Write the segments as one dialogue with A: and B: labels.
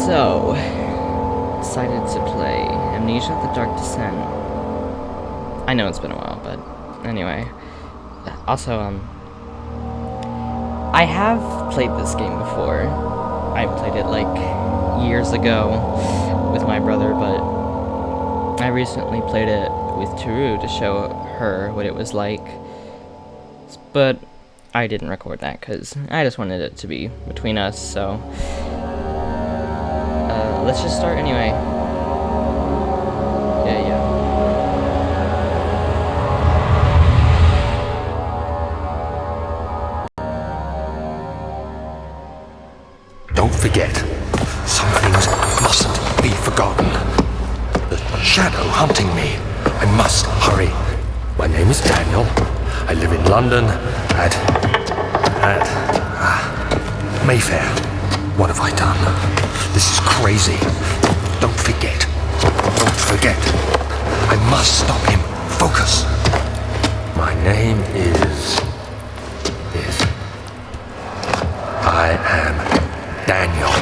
A: So, decided to play Amnesia: The Dark Descent. I know it's been a while, but anyway. Also, I have played this game before. I played it like years ago with my brother, but I recently played it with Turu to show her what it was like. But I didn't record that because I just wanted it to be between us, so let's just start anyway. Yeah.
B: Don't forget, some things mustn't be forgotten. The shadow hunting me. I must hurry. My name is Daniel. I live in London at Mayfair. What have I done? This is crazy. Don't forget. Don't forget. I must stop him. Focus. My name is... I am Daniel.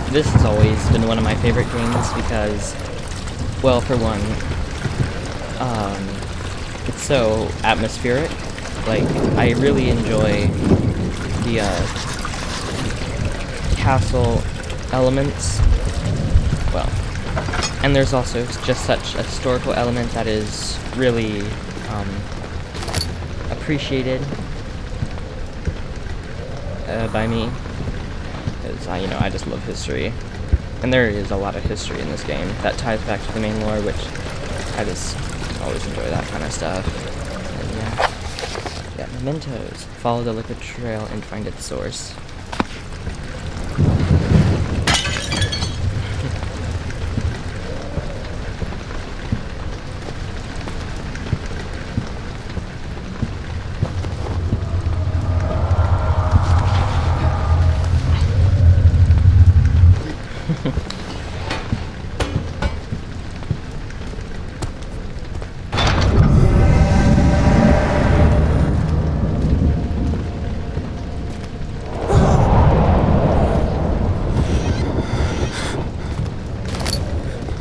A: This has always been one of my favorite games because, well, for one, it's so atmospheric. Like, I really enjoy the castle elements. Well, and there's also just such a historical element that is really appreciated by me. Because I just love history, and there is a lot of history in this game that ties back to the main lore, which I just always enjoy that kind of stuff. And yeah, mementos. Follow the liquid trail and find its source.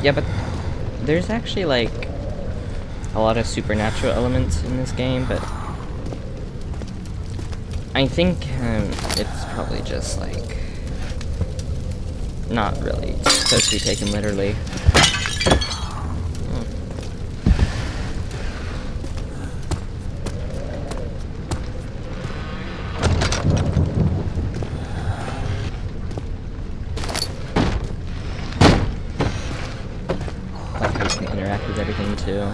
A: Yeah, but there's actually, like, a lot of supernatural elements in this game, but I think it's probably just, like, not really supposed to be taken literally. Interact with everything too.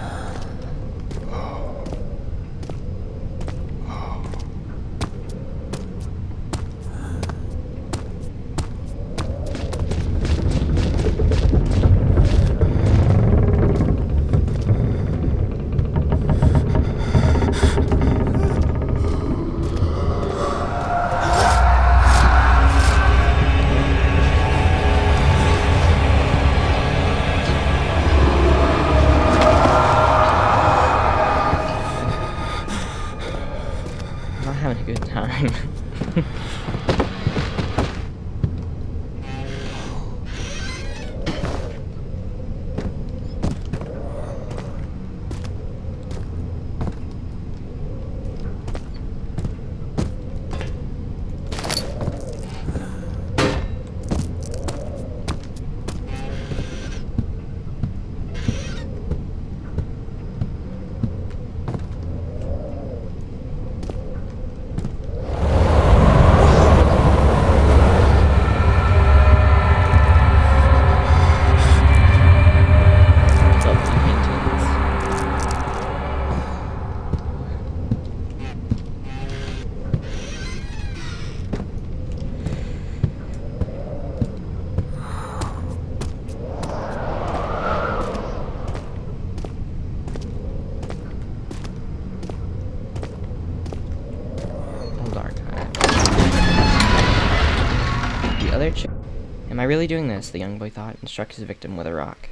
A: Am I really doing this? The young boy thought, and struck his victim with a rock.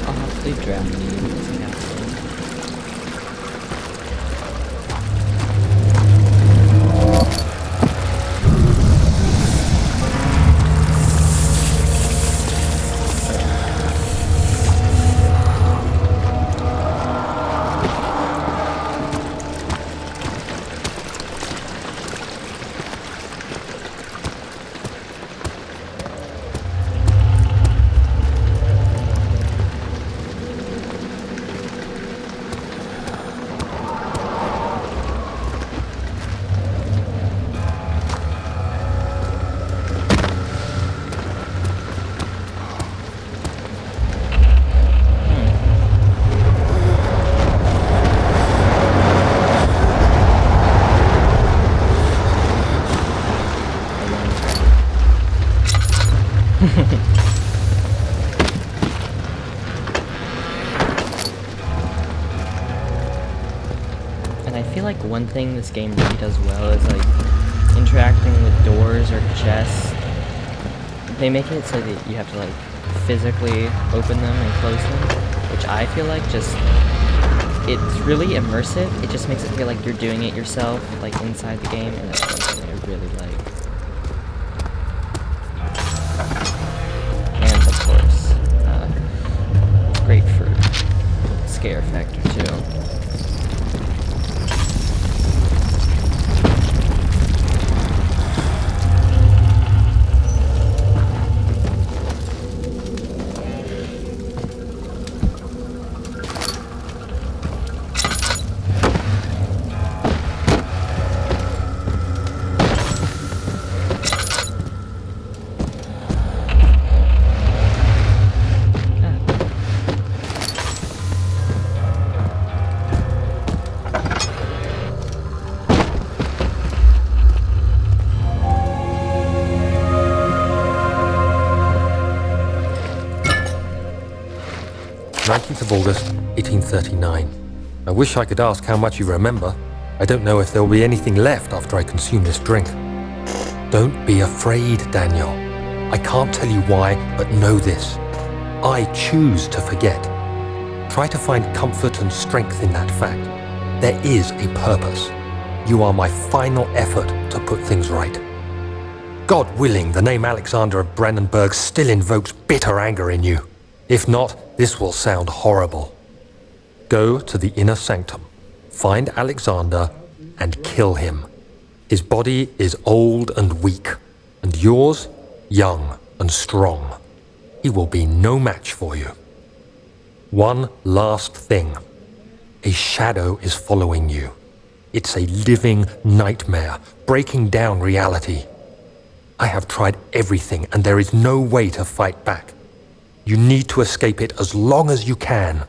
A: Awfully drafty, isn't that so? And I feel like one thing this game really does well is like interacting with doors or chests. They make it so that you have to like physically open them and close them, which I feel like just, it's really immersive. It just makes it feel like you're doing it yourself, like inside the game, and that's something I really like. And of course, great for scare factor too.
B: August 1839. I wish I could ask how much you remember. I don't know if there will be anything left after I consume this drink. Don't be afraid, Daniel. I can't tell you why, but know this. I choose to forget. Try to find comfort and strength in that fact. There is a purpose. You are my final effort to put things right. God willing, the name Alexander of Brandenburg still invokes bitter anger in you. If not, this will sound horrible. Go to the inner sanctum, find Alexander, and kill him. His body is old and weak, and yours, young and strong. He will be no match for you. One last thing. A shadow is following you. It's a living nightmare, breaking down reality. I have tried everything, and there is no way to fight back. You need to escape it as long as you can.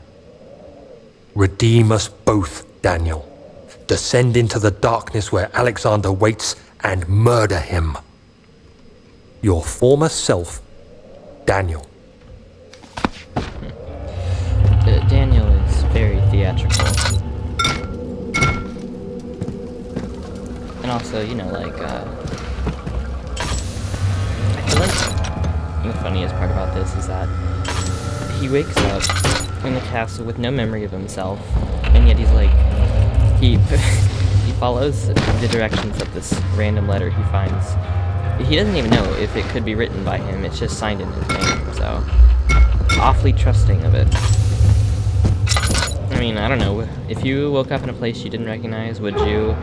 B: Redeem us both, Daniel. Descend into the darkness where Alexander waits and murder him. Your former self, Daniel.
A: Daniel is very theatrical. And also, you know, like, I feel like the funniest part about this is that he wakes up in the castle with no memory of himself, and yet he's like, he follows the directions of this random letter he finds. He doesn't even know if it could be written by him, it's just signed in his name, so awfully trusting of it. I mean, I don't know, if you woke up in a place you didn't recognize, would you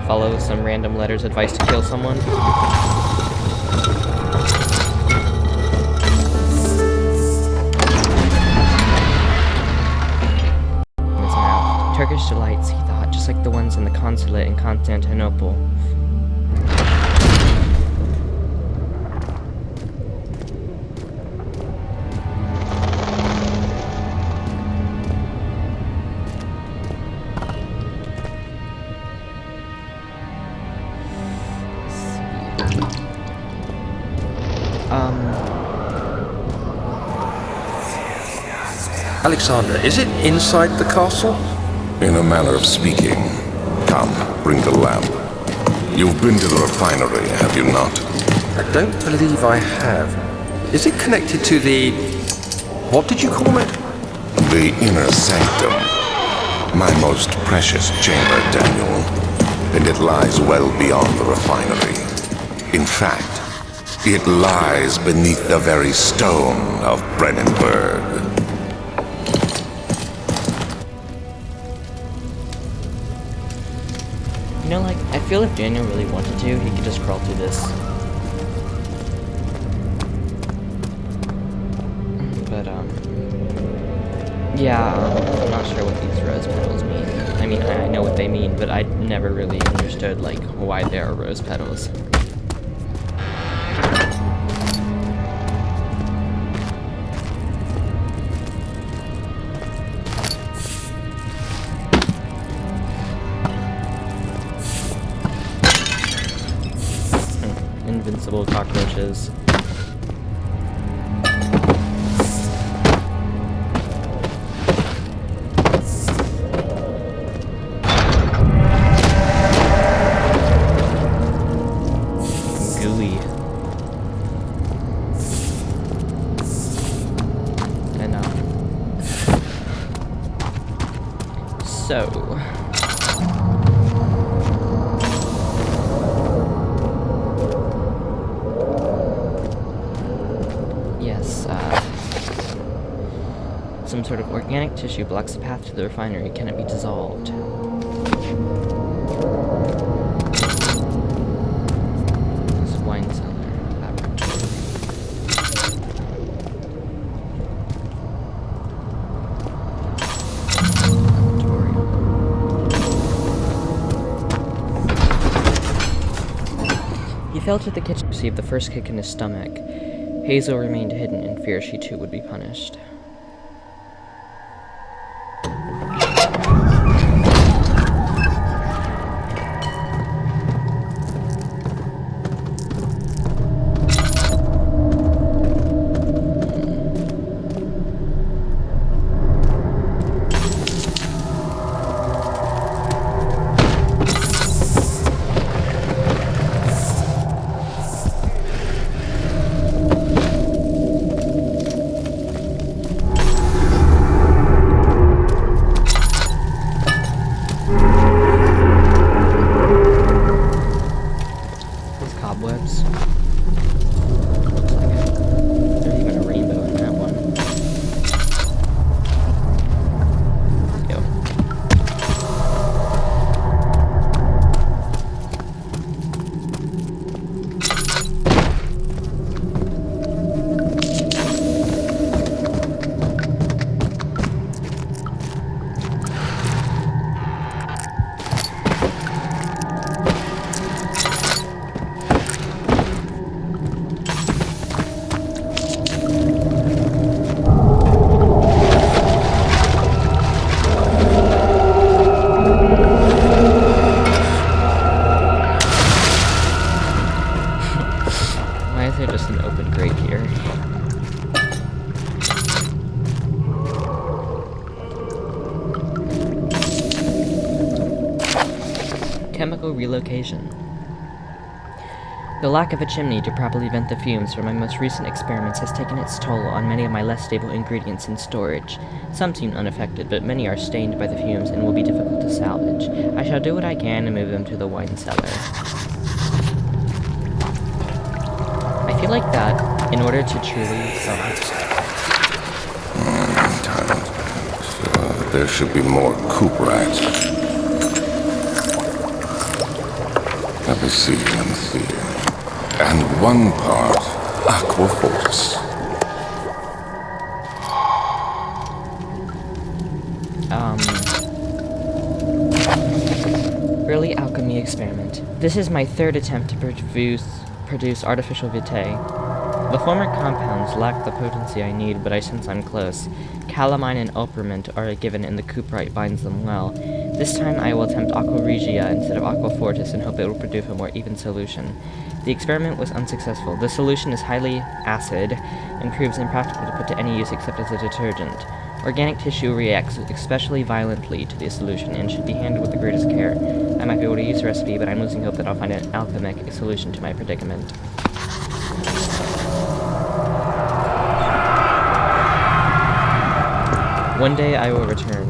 A: follow some random letter's advice to kill someone? Turkish delights, he thought, just like the ones in the consulate in Constantinople.
B: Alexander, is it inside the castle?
C: In a manner of speaking. Come, bring the lamp. You've been to the refinery, have you not?
B: I don't believe I have. Is it connected to the... what did you call it?
C: The inner sanctum. My most precious chamber, Daniel. And it lies well beyond the refinery. In fact, it lies beneath the very stone of Brennenburg.
A: You know, like, I feel if Daniel really wanted to, he could just crawl through this. But, yeah, I'm not sure what these rose petals mean. I mean, I know what they mean, but I never really understood, like, why there are rose petals. Invincible cockroaches. Gooey. Enough. So... some sort of organic tissue blocks the path to the refinery. Can it be dissolved? This wine cellar. Laboratory. He fell to the kitchen to receive the first kick in his stomach. Hazel remained hidden in fear she too would be punished. Cobwebs. Looks like it. There's even a rainbow in that one. Yo. Why is there just an open grate here? Chemical relocation. The lack of a chimney to properly vent the fumes from my most recent experiments has taken its toll on many of my less stable ingredients in storage. Some seem unaffected, but many are stained by the fumes and will be difficult to salvage. I shall do what I can and move them to the wine cellar. I feel like that, in order to truly...
C: There should be more coop rats. Let me see. And one part aquaforce.
A: Early alchemy experiment. This is my third attempt to produce artificial vitae. The former compounds lack the potency I need, but I sense I'm close. Calamine and Ulpermint are given and the cuprite binds them well. This time I will attempt Aqua Regia instead of Aqua Fortis and hope it will produce a more even solution. The experiment was unsuccessful. The solution is highly acid and proves impractical to put to any use except as a detergent. Organic tissue reacts especially violently to the solution and should be handled with the greatest care. I might be able to use the recipe, but I'm losing hope that I'll find an alchemic solution to my predicament. One day I will return.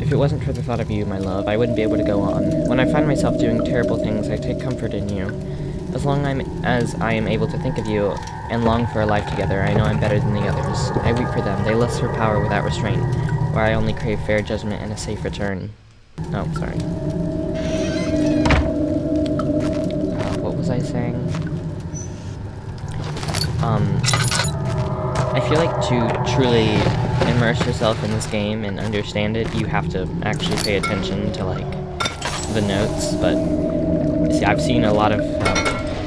A: If it wasn't for the thought of you, my love, I wouldn't be able to go on. When I find myself doing terrible things, I take comfort in you. As long as I am able to think of you and long for a life together, I know I'm better than the others. I weep for them. They lust for power without restraint, where I only crave fair judgment and a safe return. Oh, sorry. What was I saying? I feel like to truly immerse yourself in this game and understand it, you have to actually pay attention to, like, the notes, but, see, I've seen a lot of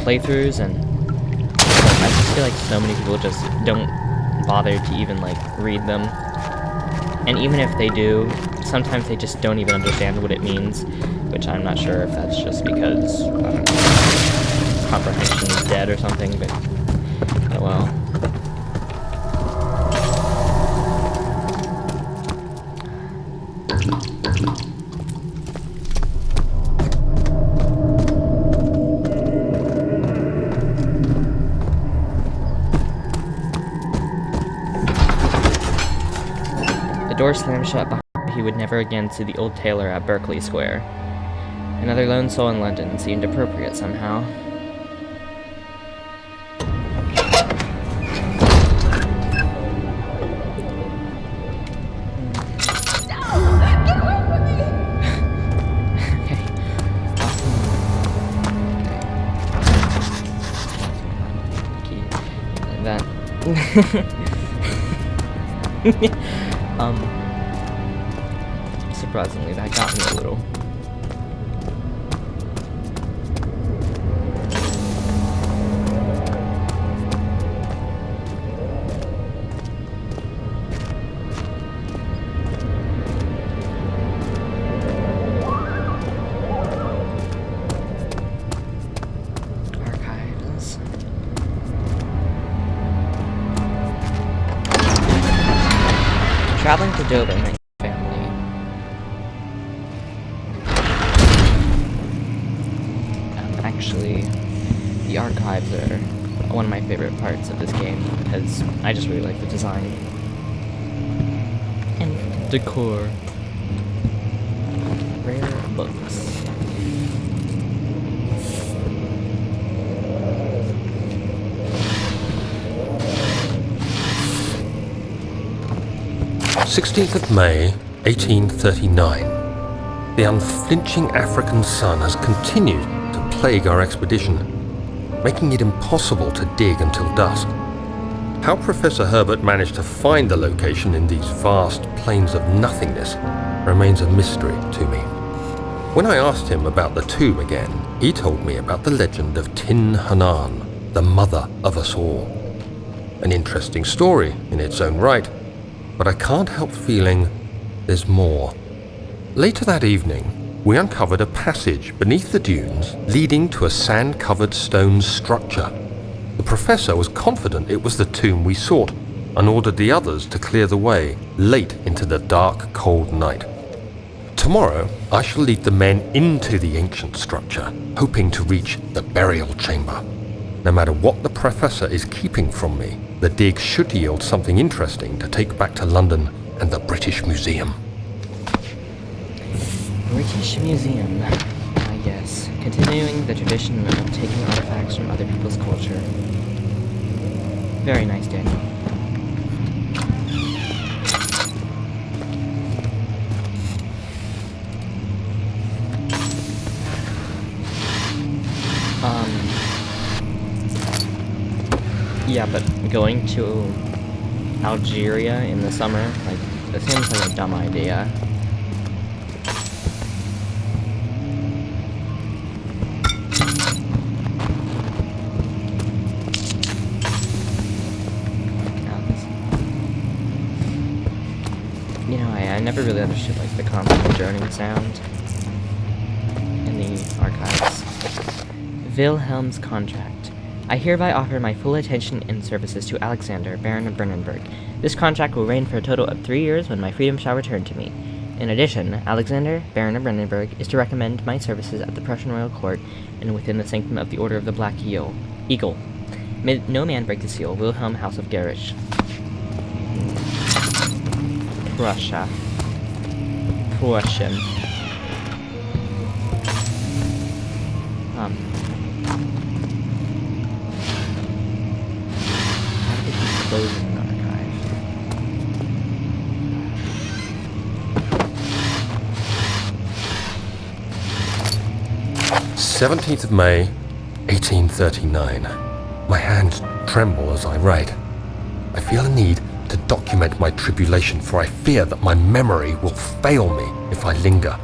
A: playthroughs, and I just feel like so many people just don't bother to even, like, read them, and even if they do, sometimes they just don't even understand what it means, which I'm not sure if that's just because comprehension is dead or something, but, oh well. The door slammed shut behind him. He would never again see the old tailor at Berkeley Square. Another lone soul in London seemed appropriate somehow. Surprisingly, that got me a little. Archives. Traveling to Dover met family. Actually, the archives are one of my favorite parts of this game because I just really like the design and decor. Rare books.
B: May 1839. The unflinching African sun has continued to plague our expedition, making it impossible to dig until dusk. How Professor Herbert managed to find the location in these vast plains of nothingness remains a mystery to me. When I asked him about the tomb again, he told me about the legend of Tin Hanan, the mother of us all. An interesting story in its own right, but I can't help feeling there's more. Later that evening, we uncovered a passage beneath the dunes leading to a sand-covered stone structure. The professor was confident it was the tomb we sought and ordered the others to clear the way late into the dark, cold night. Tomorrow, I shall lead the men into the ancient structure, hoping to reach the burial chamber. No matter what the professor is keeping from me, the dig should yield something interesting to take back to London and the British Museum.
A: British Museum, yes. Continuing the tradition of taking artifacts from other people's culture. Very nice, Daniel. Yeah, but going to Algeria in the summer, like, that seems like a dumb idea. I never really understood like the constant droning sound in the archives. Wilhelm's contract. I hereby offer my full attention and services to Alexander, Baron of Brennenburg. This contract will reign for a total of 3 years when my freedom shall return to me. In addition, Alexander, Baron of Brennenburg, is to recommend my services at the Prussian royal court and within the sanctum of the Order of the Black Eagle. May no man break the seal. Wilhelm, House of Garish. Prussia. Prussian. How did they close an archive?
B: 17th of May, 1839. My hands tremble as I write. I feel a need to document my tribulation, for I fear that my memory will fail me if I linger.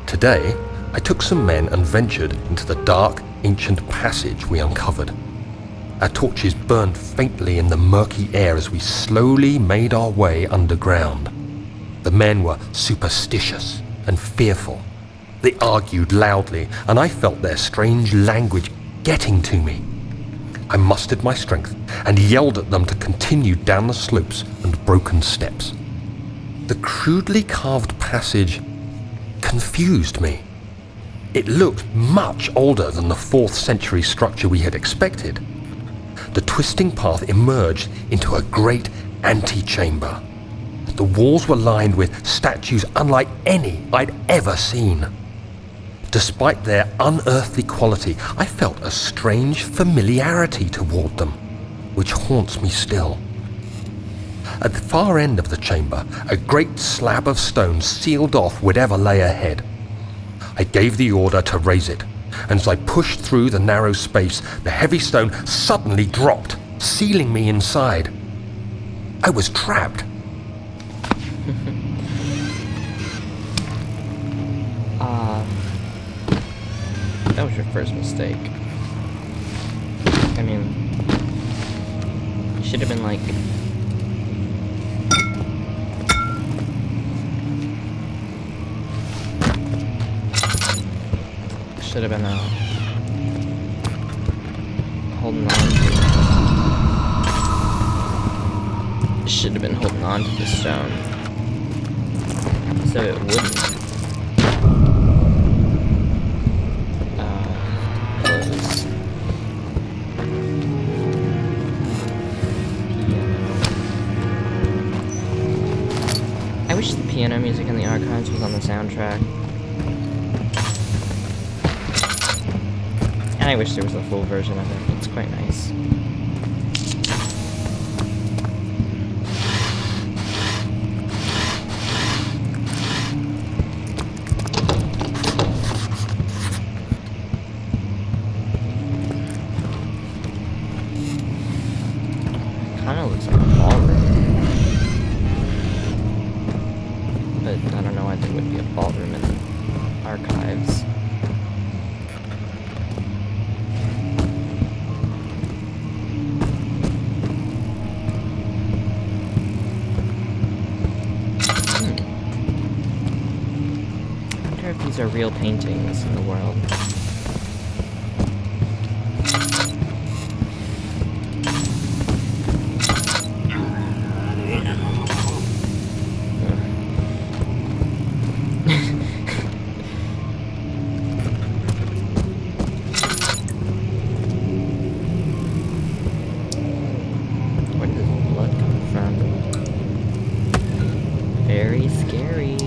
B: Today, I took some men and ventured into the dark, ancient passage we uncovered. Our torches burned faintly in the murky air as we slowly made our way underground. The men were superstitious and fearful. They argued loudly, and I felt their strange language getting to me. I mustered my strength and yelled at them to continue down the slopes and broken steps. The crudely carved passage confused me. It looked much older than the 4th century structure we had expected. The twisting path emerged into a great antechamber. The walls were lined with statues unlike any I'd ever seen. Despite their unearthly quality, I felt a strange familiarity toward them, which haunts me still. At the far end of the chamber, a great slab of stone sealed off whatever lay ahead. I gave the order to raise it, and as I pushed through the narrow space, the heavy stone suddenly dropped, sealing me inside. I was trapped.
A: That was your first mistake. I mean, you should have been like... Should have been holding on to... Should have been holding on to the stone. So it wouldn't... close. I wish the piano music in the archives was on the soundtrack. And I wish there was a full version of it. It's quite nice. Kinda looks like a ballroom. But I don't know why there would be a ballroom in the archives. I wonder if these are real paintings in the world. Where does the blood come from? Very scary.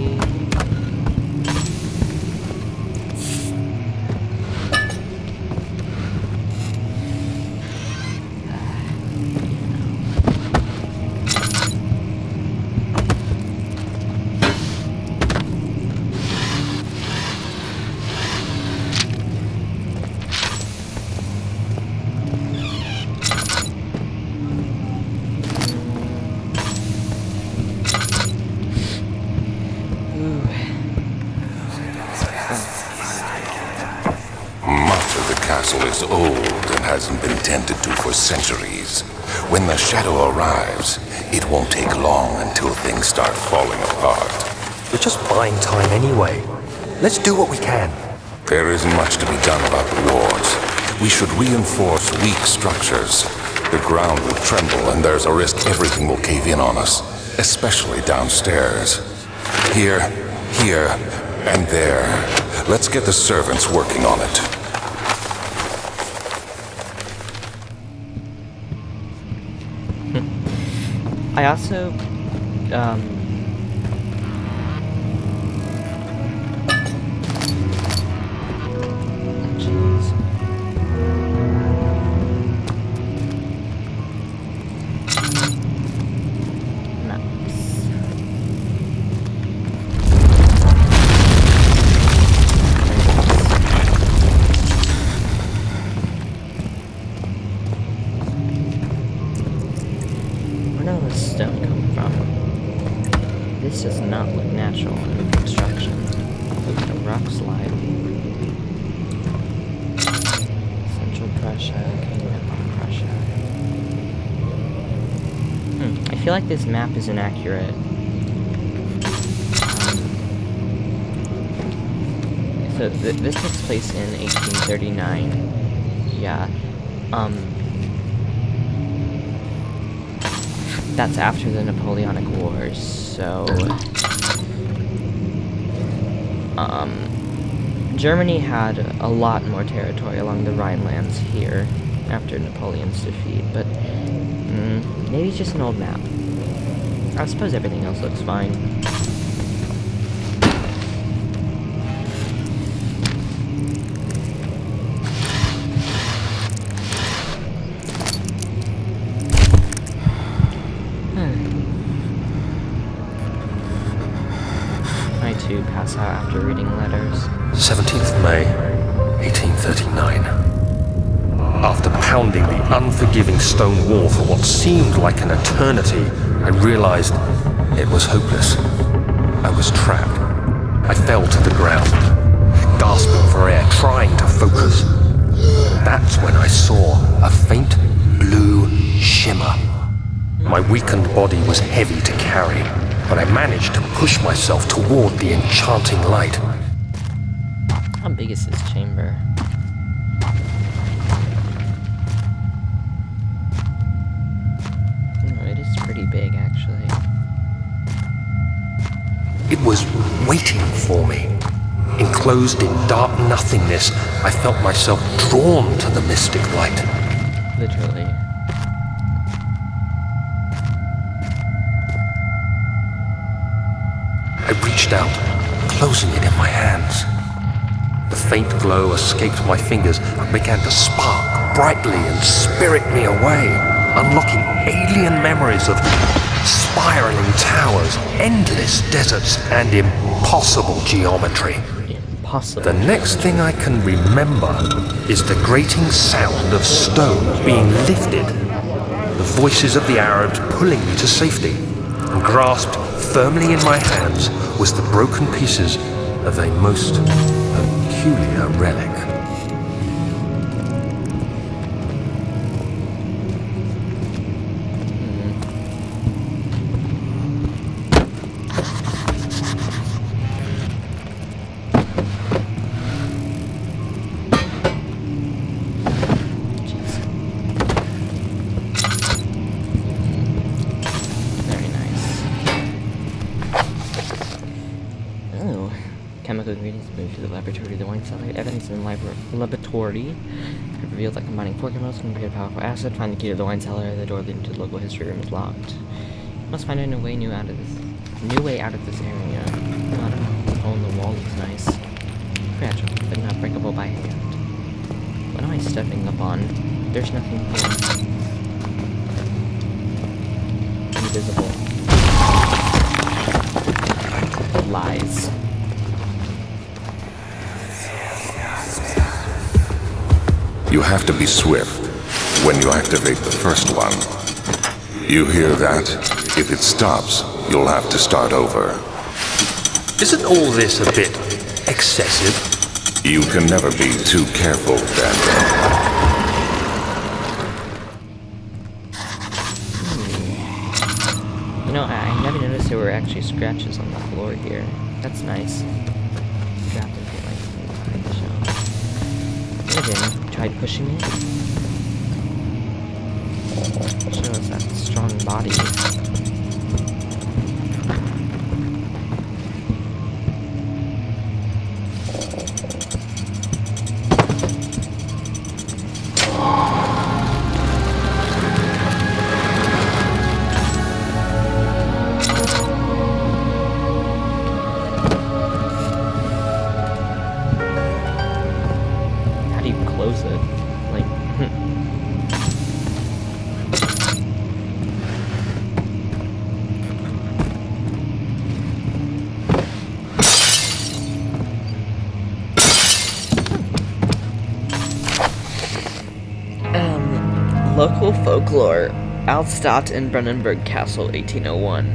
C: Much of the castle is old and hasn't been tended to for centuries. When the shadow arrives, it won't take long until things start falling apart.
B: We're just buying time anyway. Let's do what we can.
C: There isn't much to be done about the wards. We should reinforce weak structures. The ground will tremble and there's a risk everything will cave in on us, especially downstairs. Here, and there. Let's get the servants working on it.
A: I also, jeez. Stone come from? This does not look natural in construction. Look at a rock slide. Central Prussia, Kingdom of Prussia. I feel like this map is inaccurate. So this takes place in 1839. Yeah. That's after the Napoleonic Wars, so... Germany had a lot more territory along the Rhinelands here after Napoleon's defeat, but maybe it's just an old map. I suppose everything else looks fine. Pass out after reading letters.
B: 17th May, 1839. After pounding the unforgiving stone wall for what seemed like an eternity, I realized it was hopeless. I was trapped. I fell to the ground, gasping for air, trying to focus. That's when I saw a faint blue shimmer. My weakened body was heavy to carry, but I managed to push myself toward the enchanting light.
A: How big is this chamber? Oh, it is pretty big, actually.
B: It was waiting for me. Enclosed in dark nothingness, I felt myself drawn to the mystic light.
A: Literally.
B: I reached out, closing it in my hands. The faint glow escaped my fingers and began to spark brightly and spirit me away, unlocking alien memories of spiraling towers, endless deserts, and impossible geometry.
A: Impossible.
B: The next thing I can remember is the grating sound of stone being lifted, the voices of the Arabs pulling me to safety, and grasped firmly in my hands was the broken pieces of a most peculiar relic.
A: Chemical ingredients moved to the laboratory. The wine cellar evidence in the laboratory revealed that combining 4 chemicals can create a powerful acid. Find the key to the wine cellar. The door leading to the local history room is locked. Must find a new way out of this area. I don't know. The hole in the wall looks nice. Fragile, but not breakable by hand. What am I stepping up on? There's nothing here. Invisible. Lies.
C: You have to be swift when you activate the first one. You hear that? If it stops, you'll have to start over.
B: Isn't all this a bit excessive?
C: You can never be too careful, Daniel.
A: No, I never noticed there were actually scratches on the floor here. That's nice. Dropped it behind the shelf. Again, tried pushing it. Shows that strong body. How do you close it? Like, local folklore. Altstadt in Brennenburg Castle, 1801.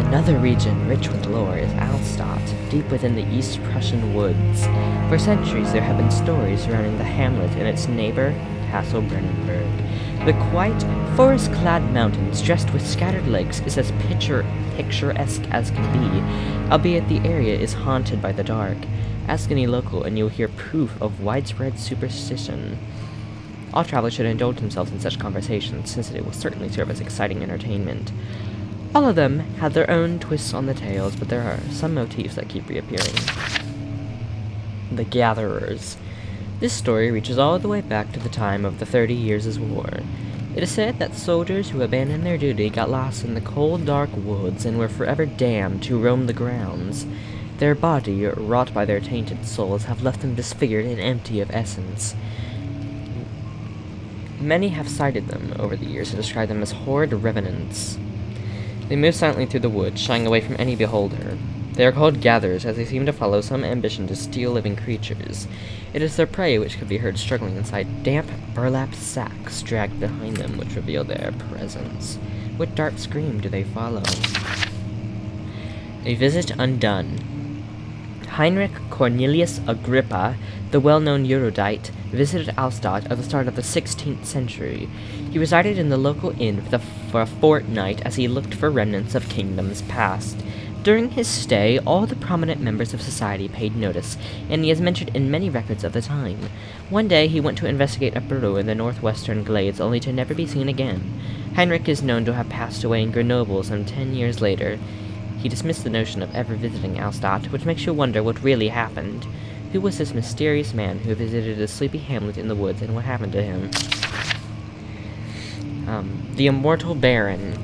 A: Another region rich with lore is Altstadt, deep within the East Prussian woods. For centuries there have been stories surrounding the hamlet and its neighbor, Castle Brennenburg. The quiet, forest-clad mountains dressed with scattered lakes is as picturesque as can be, albeit the area is haunted by the dark. Ask any local and you'll hear proof of widespread superstition. All travelers should indulge themselves in such conversations, since it will certainly serve as exciting entertainment. All of them have their own twists on the tales, but there are some motifs that keep reappearing. The Gatherers. This story reaches all the way back to the time of the 30 Years' War. It is said that soldiers who abandoned their duty got lost in the cold, dark woods and were forever damned to roam the grounds. Their body, wrought by their tainted souls, have left them disfigured and empty of essence. Many have cited them over the years to describe them as horrid revenants. They move silently through the woods, shying away from any beholder. They are called gatherers, as they seem to follow some ambition to steal living creatures. It is their prey which can be heard struggling inside damp, burlap sacks dragged behind them, which reveal their presence. What dark scream do they follow? A visit undone. Heinrich Cornelius Agrippa, the well-known erudite, visited Altstadt at the start of the 16th century. He resided in the local inn for a fortnight as he looked for remnants of kingdoms past. During his stay, all the prominent members of society paid notice, and he is mentioned in many records of the time. One day he went to investigate a burrow in the northwestern glades, only to never be seen again. Heinrich is known to have passed away in Grenoble some 10 years later. He dismissed the notion of ever visiting Altstadt, which makes you wonder what really happened. Who was this mysterious man who visited a sleepy hamlet in the woods, and what happened to him? The Immortal Baron.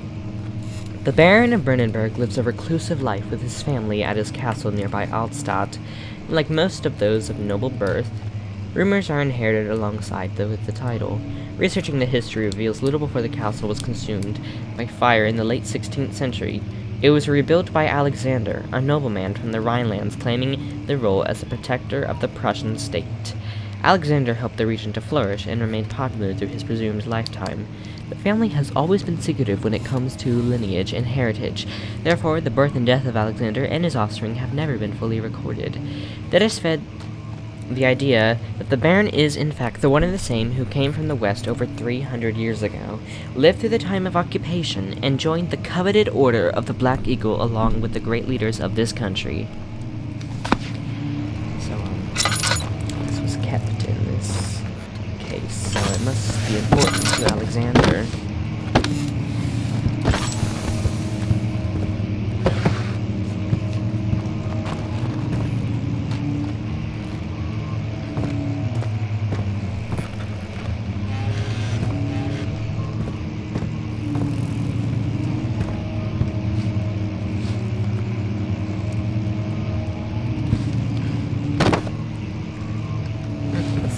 A: The Baron of Brennenburg lives a reclusive life with his family at his castle nearby Altstadt. Like most of those of noble birth, rumors are inherited alongside with the title. Researching the history reveals little before the castle was consumed by fire in the late 16th century. It was rebuilt by Alexander, a nobleman from the Rhinelands, claiming the role as a protector of the Prussian state. Alexander helped the region to flourish and remained popular through his presumed lifetime. The family has always been secretive when it comes to lineage and heritage. Therefore, the birth and death of Alexander and his offspring have never been fully recorded. That has fed the idea that the Baron is, in fact, the one and the same who came from the west over 300 years ago, lived through the time of occupation, and joined the coveted Order of the Black Eagle along with the great leaders of this country. So, this was kept in this case, so it must be important to Alexander.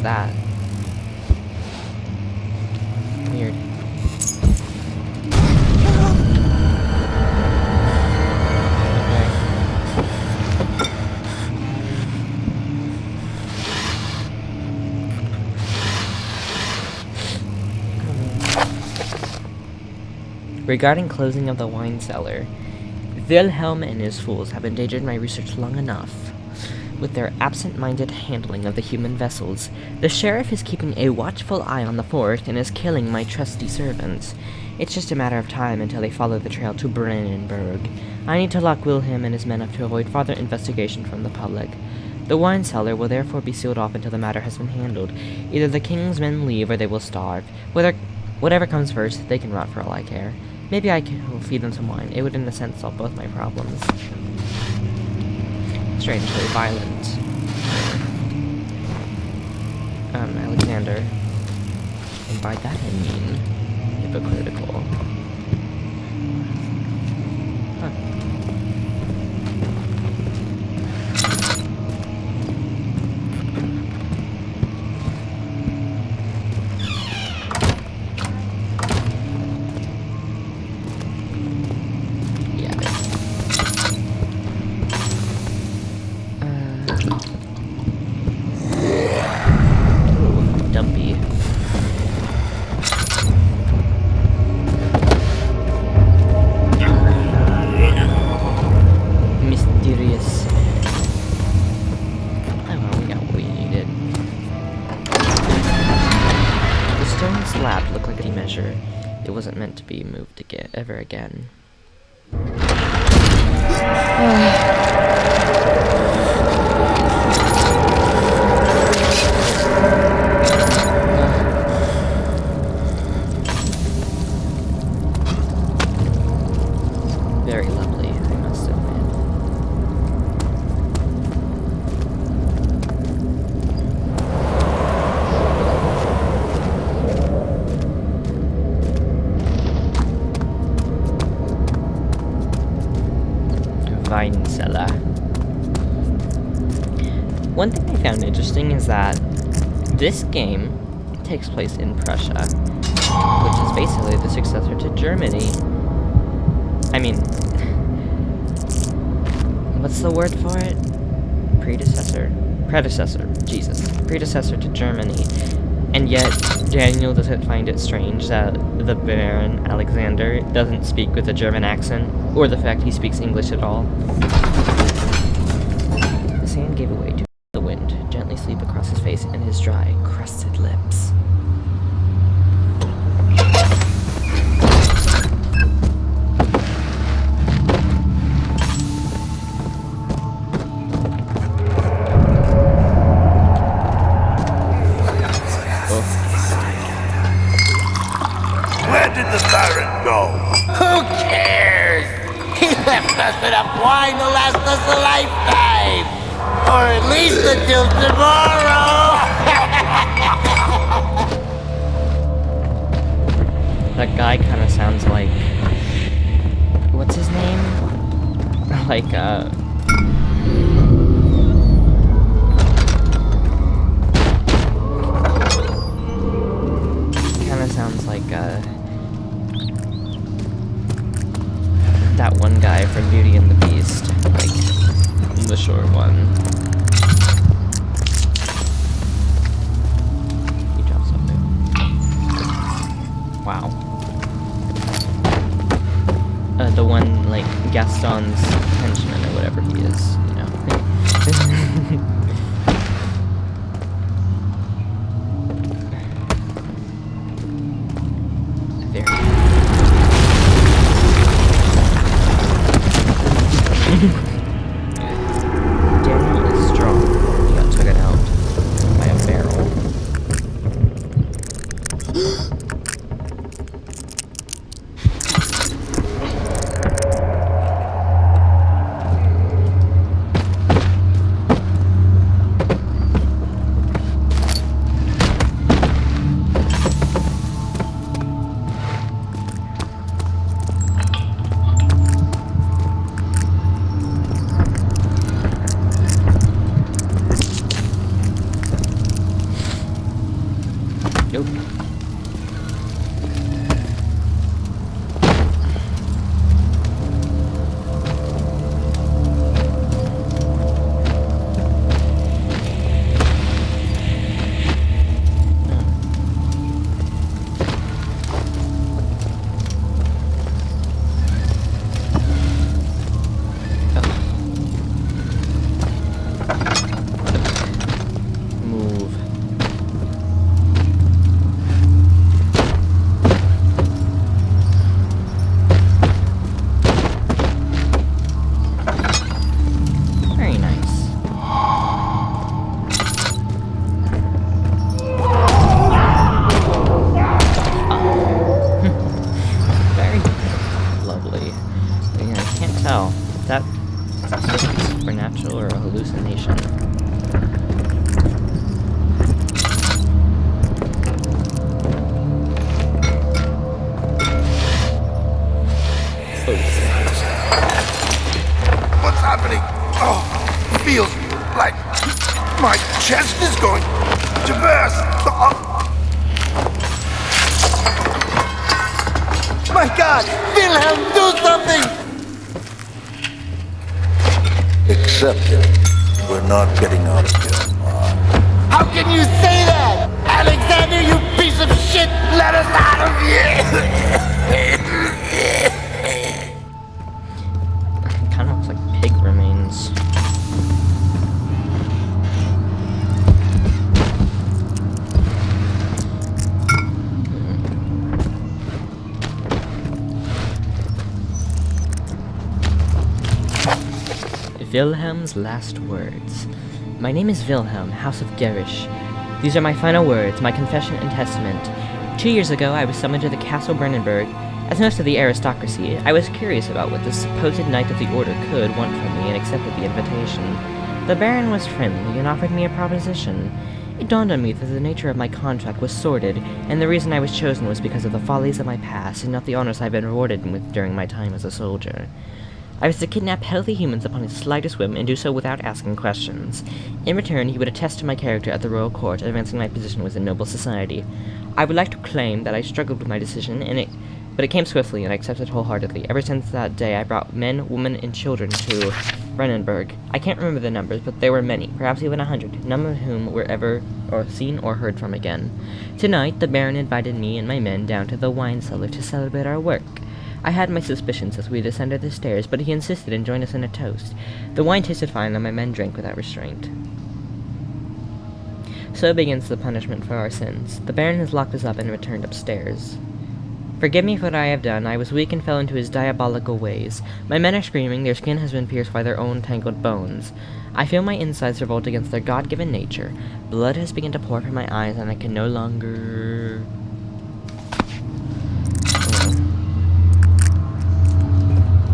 A: That weird. Regarding closing of the wine cellar, Wilhelm and his fools have endangered my research long enough. With their absent-minded handling of the human vessels, the sheriff is keeping a watchful eye on the fort and is killing my trusty servants. It's just a matter of time until they follow the trail to Brennenburg. I need to lock Wilhelm and his men up to avoid further investigation from the public. The wine cellar will therefore be sealed off until the matter has been handled. Either the king's men leave or they will starve. Whatever comes first, they can rot for all I care. Maybe I will feed them some wine. It would in a sense solve both my problems. Strangely violent. Alexander. And by that I mean hypocritical. Huh. Dumpy. Mysterious. Oh well, we got what we needed. The stone slab looked like a measure. It wasn't meant to be moved ever again. Very lovely, I must admit. Wine cellar. One thing I found interesting is that this game takes place in Prussia, which is basically the successor to Germany. I mean, what's the word for it? Predecessor? Jesus. Predecessor to Germany. And yet, Daniel doesn't find it strange that the Baron Alexander doesn't speak with a German accent, or the fact he speaks English at all. The sand gave way to the wind, gently sweep across his face and his dry, crusted lips.
C: Where did the Baron go?
D: Who cares? He left us enough wine to last us a lifetime! Or at least until tomorrow!
A: That guy kind of sounds like... What's his name? Like, sounds like, that one guy from Beauty and the Beast. Like, the short one. He drops something. Wow. The one, like, Gaston's henchman or whatever he is, you know. Daniel is strong. He got taken out by a barrel.
C: happening? Oh, feels like my chest is going to burst. Oh.
D: My God! Wilhelm, do something!
E: Accept it. We're not getting out of here.
D: How can you say that? Alexander, you piece of shit! Let us out of here!
A: Kind of looks like pig remains. Wilhelm's last words. My name is Wilhelm, House of Gerish. These are my final words, my confession and testament. 2 years ago, I was summoned to the Castle Brennenburg. As most of the aristocracy, I was curious about what the supposed Knight of the Order could want from me and accepted the invitation. The Baron was friendly and offered me a proposition. It dawned on me that the nature of my contract was sordid, and the reason I was chosen was because of the follies of my past and not the honors I've been rewarded with during my time as a soldier. I was to kidnap healthy humans upon his slightest whim and do so without asking questions. In return, he would attest to my character at the royal court, advancing my position within noble society. I would like to claim that I struggled with my decision, but it came swiftly, and I accepted wholeheartedly. Ever since that day, I brought men, women, and children to Brennenburg. I can't remember the numbers, but there were many, perhaps even 100, none of whom were ever seen or heard from again. Tonight, the Baron invited me and my men down to the wine cellar to celebrate our work. I had my suspicions as we descended the stairs, but he insisted and joined us in a toast. The wine tasted fine, and my men drank without restraint. So begins the punishment for our sins. The Baron has locked us up and returned upstairs. Forgive me for what I have done. I was weak and fell into his diabolical ways. My men are screaming, their skin has been pierced by their own tangled bones. I feel my insides revolt against their God-given nature. Blood has begun to pour from my eyes, and I can no longer...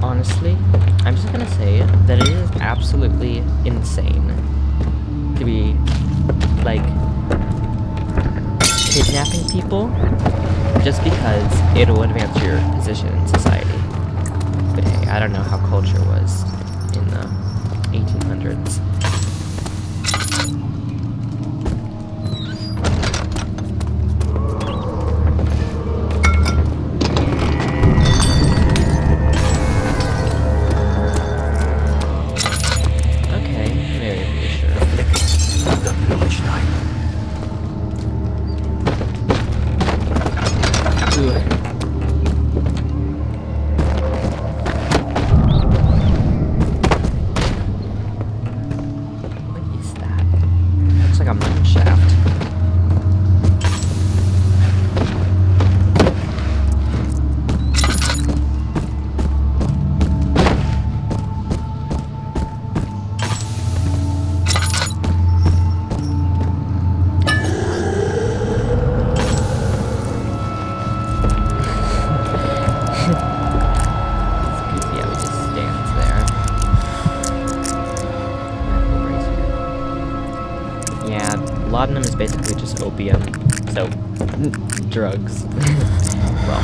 A: Honestly, I'm just gonna say that it is absolutely insane to be, like, kidnapping people just because it will advance your position in society. But hey, I don't know how culture was in the 1800s. Laudanum is basically just opium, so drugs. Well,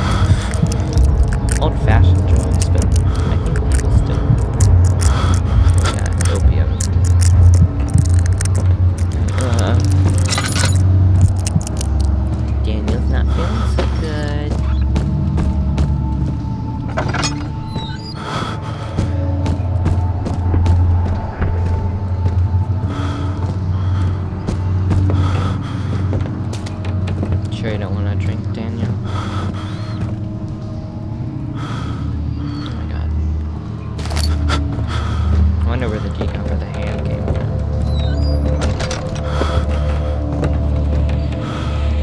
A: old-fashioned drugs, but I think people still, yeah, opium. Daniel's not feeling so good. Sure you don't want to drink, Daniel? Oh my god. I wonder where the decal for the hand came from.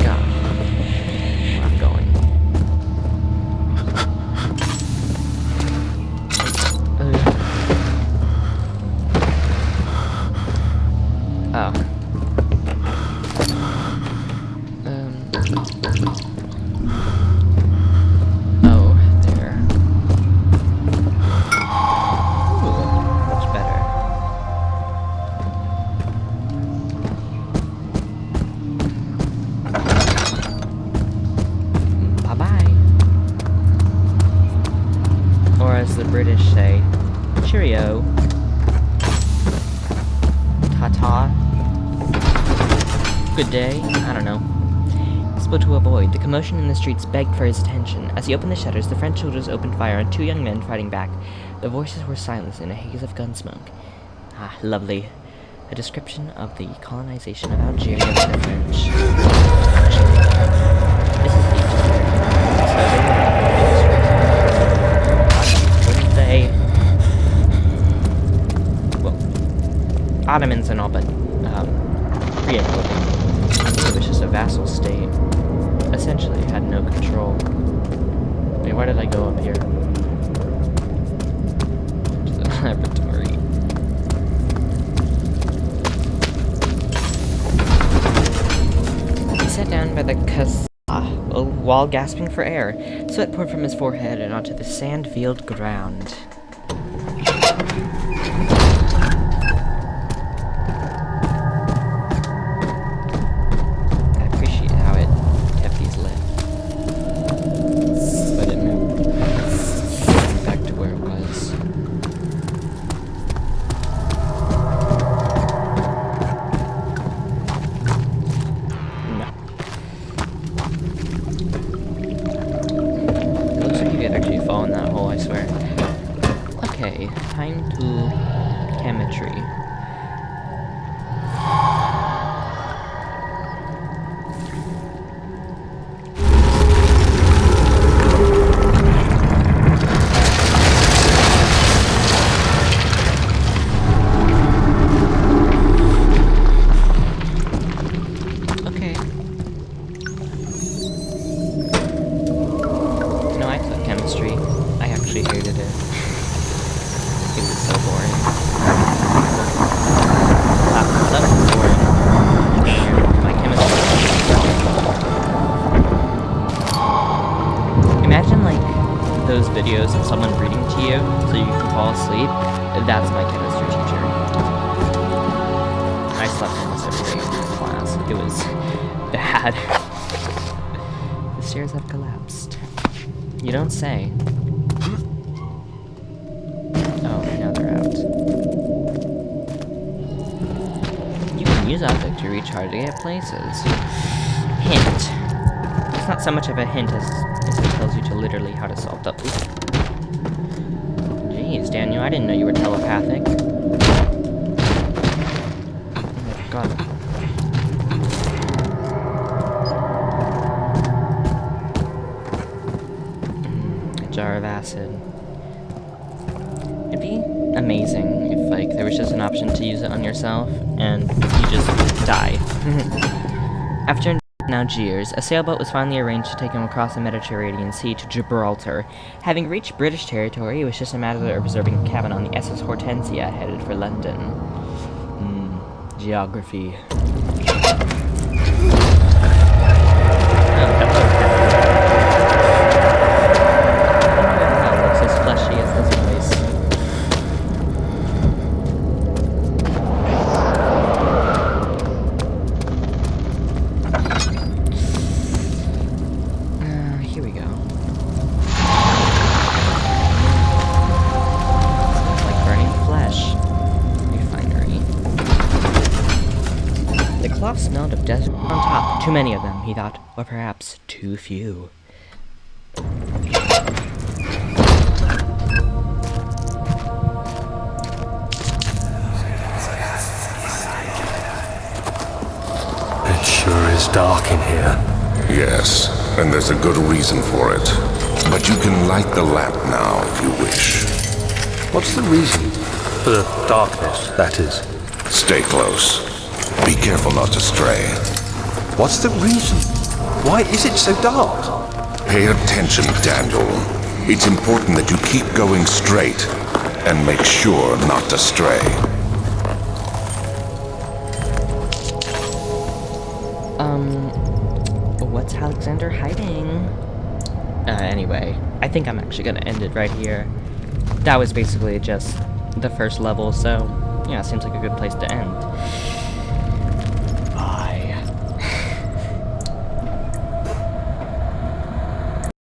A: God. Where I'm going. Oh. Oh, there. Ooh, much better. Bye-bye. Or as the British say, cheerio. Ta-ta. Good day? I don't know. Impossible to avoid. The commotion in the streets begged for his attention. As he opened the shutters, the French soldiers opened fire on 2 young men fighting back. The voices were silenced in a haze of gun smoke. Ah, lovely. A description of the colonization of Algeria by the French. This is the wouldn't they? Well, Ottomans and all, but it was just a vassal state. Essentially, had no control. Wait, why did I go up here? To the laboratory. He sat down by the while gasping for air. Sweat poured from his forehead and onto the sand-filled ground. Okay, time to chemistry. Okay. No, I took chemistry. I actually hated it. It was so boring. That was boring. My chemistry. Imagine, like, those videos of someone reading to you so you can fall asleep. That's my chemistry teacher. I slept almost every day in this class. It was bad. The stairs have collapsed. You don't say. Use object to reach hard to get places. Hint. It's not so much of a hint as it tells you to literally how to solve the... Jeez, Daniel, I didn't know you were telepathic. Oh my god. A jar of acid. It'd be amazing if, like, there was just an option to use it on yourself, and you just die. After Algiers, a sailboat was finally arranged to take him across the Mediterranean Sea to Gibraltar. Having reached British territory, it was just a matter of reserving a cabin on the SS Hortensia, headed for London. Geography. Looks as fleshy as this place. Smelled of desert on top. Too many of them, he thought, or perhaps too few.
B: It sure is dark in here.
C: Yes, and there's a good reason for it. But you can light the lamp now if you wish.
B: What's the reason? For the darkness, that is.
C: Stay close. Be careful not to stray.
B: What's the reason? Why is it so dark?
C: Pay attention, Daniel. It's important that you keep going straight and make sure not to stray.
A: What's Alexander hiding? Anyway, I think I'm actually gonna end it right here. That was basically just the first level, so, yeah, seems like a good place to end.